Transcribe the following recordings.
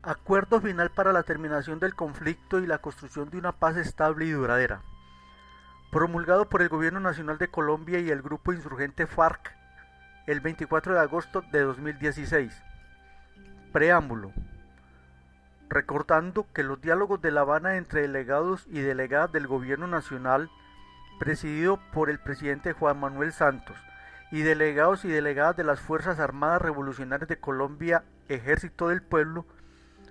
Acuerdo final para la terminación del conflicto y la construcción de una paz estable y duradera. Promulgado por el Gobierno Nacional de Colombia y el grupo insurgente FARC el 24 de agosto de 2016. Preámbulo. Recordando que los diálogos de La Habana entre delegados y delegadas del Gobierno Nacional, presidido por el presidente Juan Manuel Santos, y delegados y delegadas de las Fuerzas Armadas Revolucionarias de Colombia, Ejército del Pueblo,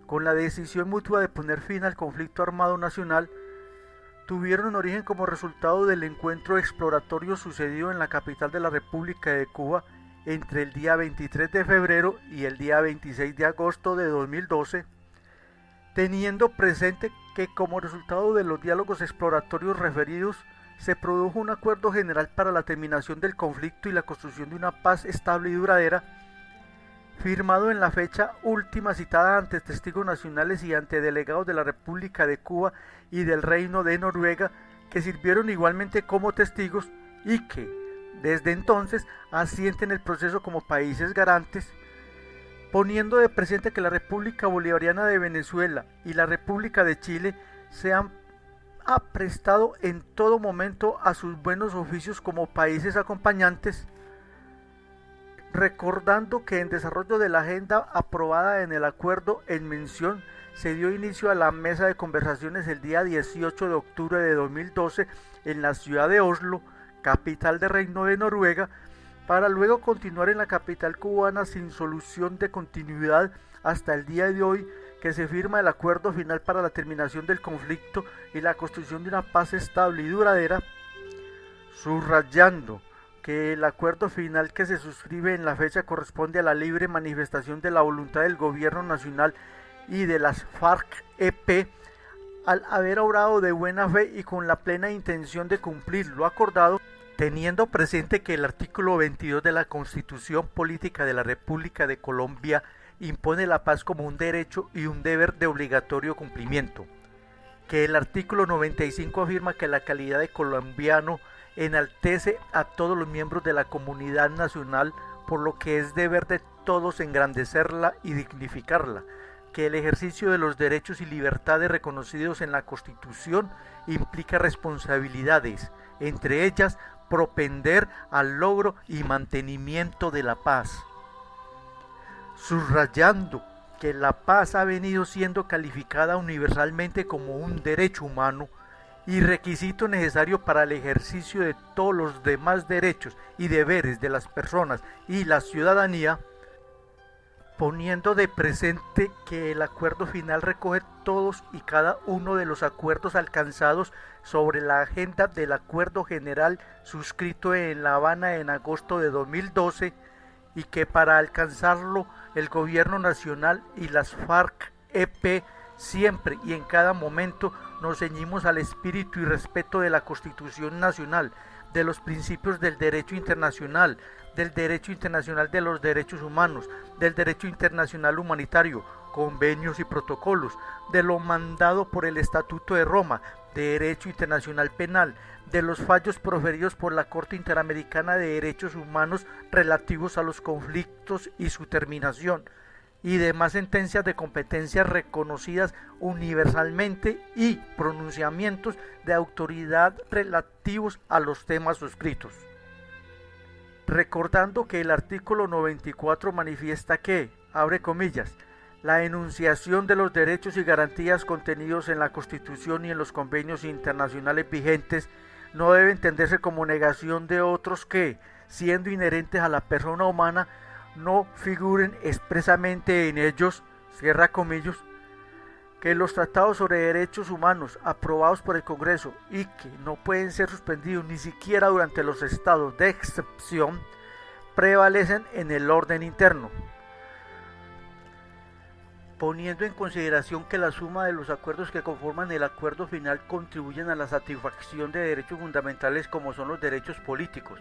con la decisión mutua de poner fin al conflicto armado nacional, tuvieron origen como resultado del encuentro exploratorio sucedido en la capital de la República de Cuba entre el día 23 de febrero y el día 26 de agosto de 2012, teniendo presente que como resultado de los diálogos exploratorios referidos se produjo un acuerdo general para la terminación del conflicto y la construcción de una paz estable y duradera, firmado en la fecha última citada ante testigos nacionales y ante delegados de la República de Cuba y del Reino de Noruega, que sirvieron igualmente como testigos y que, desde entonces, asienten el proceso como países garantes, poniendo de presente que la República Bolivariana de Venezuela y la República de Chile se han prestado en todo momento a sus buenos oficios como países acompañantes, recordando que en desarrollo de la agenda aprobada en el acuerdo en mención se dio inicio a la mesa de conversaciones el día 18 de octubre de 2012 en la ciudad de Oslo, capital del Reino de Noruega, para luego continuar en la capital cubana sin solución de continuidad hasta el día de hoy, que se firma el acuerdo final para la terminación del conflicto y la construcción de una paz estable y duradera, subrayando que el acuerdo final que se suscribe en la fecha corresponde a la libre manifestación de la voluntad del Gobierno Nacional y de las FARC-EP, al haber obrado de buena fe y con la plena intención de cumplir lo acordado, teniendo presente que el artículo 22 de la Constitución Política de la República de Colombia impone la paz como un derecho y un deber de obligatorio cumplimiento, que el artículo 95 afirma que la calidad de colombiano enaltece a todos los miembros de la comunidad nacional, por lo que es deber de todos engrandecerla y dignificarla, que el ejercicio de los derechos y libertades reconocidos en la Constitución implica responsabilidades, entre ellas propender al logro y mantenimiento de la paz, subrayando que la paz ha venido siendo calificada universalmente como un derecho humano y requisito necesario para el ejercicio de todos los demás derechos y deberes de las personas y la ciudadanía, poniendo de presente que el acuerdo final recoge todos y cada uno de los acuerdos alcanzados sobre la agenda del acuerdo general suscrito en La Habana en agosto de 2012 y que para alcanzarlo el Gobierno Nacional y las FARC-EP siempre y en cada momento nos ceñimos al espíritu y respeto de la Constitución Nacional, de los principios del derecho internacional de los derechos humanos, del derecho internacional humanitario, convenios y protocolos, de lo mandado por el Estatuto de Roma, de derecho internacional penal, de los fallos proferidos por la Corte Interamericana de Derechos Humanos relativos a los conflictos y su terminación, y demás sentencias de competencias reconocidas universalmente y pronunciamientos de autoridad relativos a los temas suscritos. Recordando que el artículo 94 manifiesta que, abre comillas, la enunciación de los derechos y garantías contenidos en la Constitución y en los convenios internacionales vigentes no debe entenderse como negación de otros que, siendo inherentes a la persona humana, no figuren expresamente en ellos, cierra comillas, que los tratados sobre derechos humanos aprobados por el Congreso y que no pueden ser suspendidos ni siquiera durante los estados de excepción, prevalecen en el orden interno, poniendo en consideración que la suma de los acuerdos que conforman el acuerdo final contribuyen a la satisfacción de derechos fundamentales como son los derechos políticos,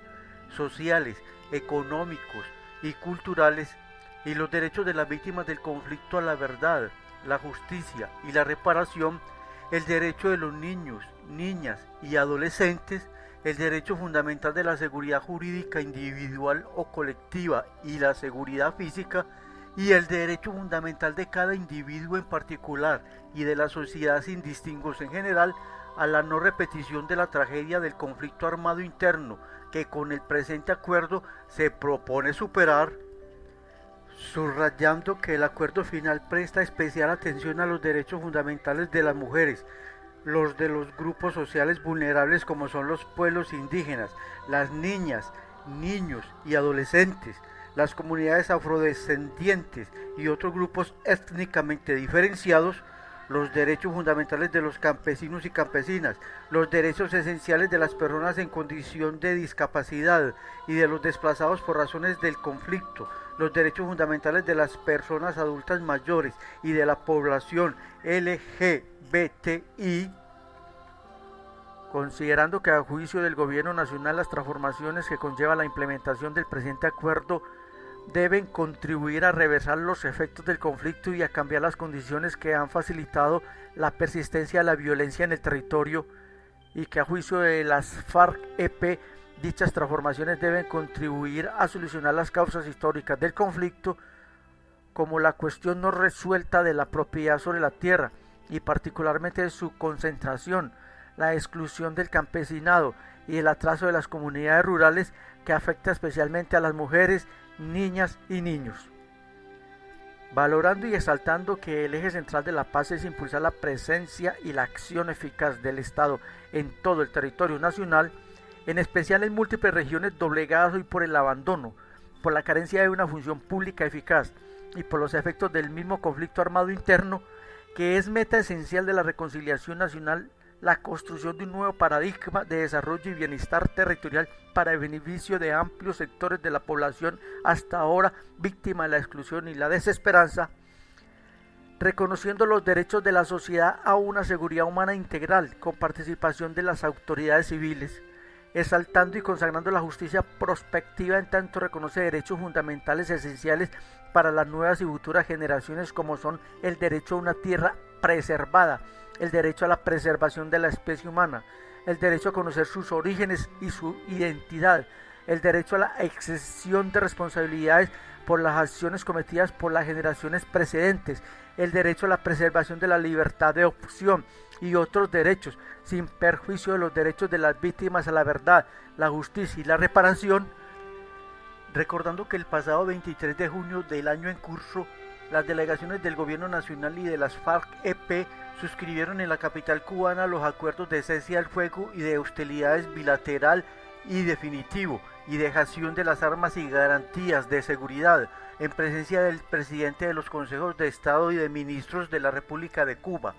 sociales, económicos y culturales, y los derechos de las víctimas del conflicto a la verdad, la justicia y la reparación, el derecho de los niños, niñas y adolescentes, el derecho fundamental de la seguridad jurídica individual o colectiva y la seguridad física, y el derecho fundamental de cada individuo en particular y de la sociedad sin distingos en general a la no repetición de la tragedia del conflicto armado interno que con el presente acuerdo se propone superar, subrayando que el acuerdo final presta especial atención a los derechos fundamentales de las mujeres, los de los grupos sociales vulnerables como son los pueblos indígenas, las niñas, niños y adolescentes, las comunidades afrodescendientes y otros grupos étnicamente diferenciados, los derechos fundamentales de los campesinos y campesinas, los derechos esenciales de las personas en condición de discapacidad y de los desplazados por razones del conflicto, los derechos fundamentales de las personas adultas mayores y de la población LGBTI, considerando que a juicio del Gobierno Nacional las transformaciones que conlleva la implementación del presente acuerdo deben contribuir a reversar los efectos del conflicto y a cambiar las condiciones que han facilitado la persistencia de la violencia en el territorio, y que a juicio de las FARC-EP dichas transformaciones deben contribuir a solucionar las causas históricas del conflicto, como la cuestión no resuelta de la propiedad sobre la tierra y particularmente de su concentración, la exclusión del campesinado y el atraso de las comunidades rurales, que afecta especialmente a las mujeres, niñas y niños. Valorando y exaltando que el eje central de la paz es impulsar la presencia y la acción eficaz del Estado en todo el territorio nacional, en especial en múltiples regiones doblegadas hoy por el abandono, por la carencia de una función pública eficaz y por los efectos del mismo conflicto armado interno, que es meta esencial de la reconciliación nacional, la construcción de un nuevo paradigma de desarrollo y bienestar territorial para el beneficio de amplios sectores de la población hasta ahora víctima de la exclusión y la desesperanza, reconociendo los derechos de la sociedad a una seguridad humana integral con participación de las autoridades civiles, exaltando y consagrando la justicia prospectiva en tanto reconoce derechos fundamentales esenciales para las nuevas y futuras generaciones, como son el derecho a una tierra preservada, el derecho a la preservación de la especie humana, el derecho a conocer sus orígenes y su identidad, el derecho a la exención de responsabilidades por las acciones cometidas por las generaciones precedentes, el derecho a la preservación de la libertad de opción y otros derechos, sin perjuicio de los derechos de las víctimas a la verdad, la justicia y la reparación, recordando que el pasado 23 de junio del año en curso, las delegaciones del Gobierno Nacional y de las FARC-EP suscribieron en la capital cubana los acuerdos de cese al fuego y de hostilidades bilateral y definitivo, y dejación de las armas y garantías de seguridad, en presencia del presidente de los consejos de Estado y de ministros de la República de Cuba,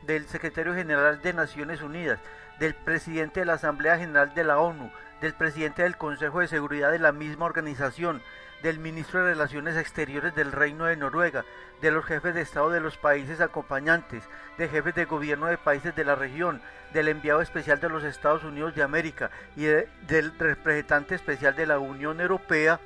del secretario general de Naciones Unidas, del presidente de la Asamblea General de la ONU, del presidente del Consejo de Seguridad de la misma organización, del ministro de Relaciones Exteriores del Reino de Noruega, de los jefes de Estado de los países acompañantes, de jefes de gobierno de países de la región, del enviado especial de los Estados Unidos de América y del representante especial de la Unión Europea,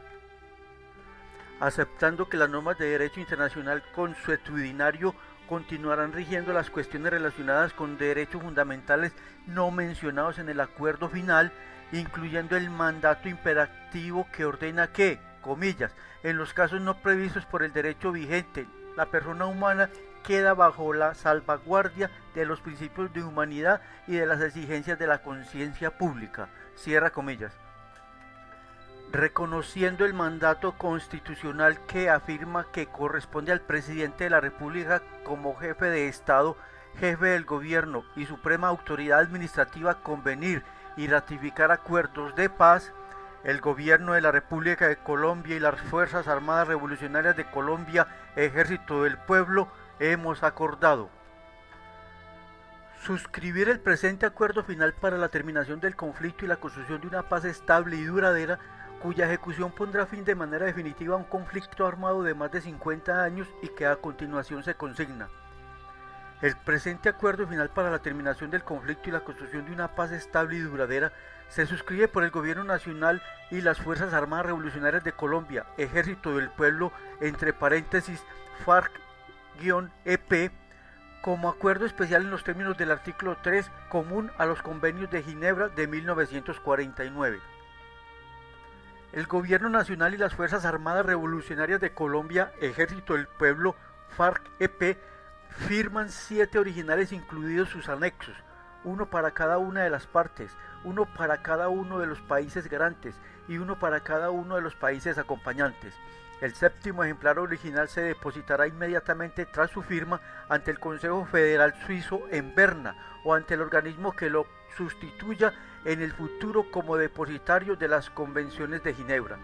aceptando que las normas de derecho internacional consuetudinario continuarán rigiendo las cuestiones relacionadas con derechos fundamentales no mencionados en el acuerdo final, incluyendo el mandato imperativo que ordena que, comillas, en los casos no previstos por el derecho vigente, la persona humana queda bajo la salvaguardia de los principios de humanidad y de las exigencias de la conciencia pública, cierra comillas. Reconociendo el mandato constitucional que afirma que corresponde al presidente de la República como jefe de Estado, jefe del gobierno y suprema autoridad administrativa convenir y ratificar acuerdos de paz, el gobierno de la República de Colombia y las Fuerzas Armadas Revolucionarias de Colombia, Ejército del Pueblo, hemos acordado suscribir el presente acuerdo final para la terminación del conflicto y la construcción de una paz estable y duradera, cuya ejecución pondrá fin de manera definitiva a un conflicto armado de más de 50 años y que a continuación se consigna. El presente acuerdo final para la terminación del conflicto y la construcción de una paz estable y duradera se suscribe por el Gobierno Nacional y las Fuerzas Armadas Revolucionarias de Colombia, Ejército del Pueblo, entre paréntesis, FARC-EP, como acuerdo especial en los términos del artículo 3, común a los convenios de Ginebra de 1949. El Gobierno Nacional y las Fuerzas Armadas Revolucionarias de Colombia, Ejército del Pueblo, FARC-EP, firman 7 originales incluidos sus anexos, uno para cada una de las partes, uno para cada uno de los países garantes y uno para cada uno de los países acompañantes. El 7º ejemplar original se depositará inmediatamente tras su firma ante el Consejo Federal Suizo en Berna o ante el organismo que lo sustituya en el futuro como depositario de las Convenciones de Ginebra.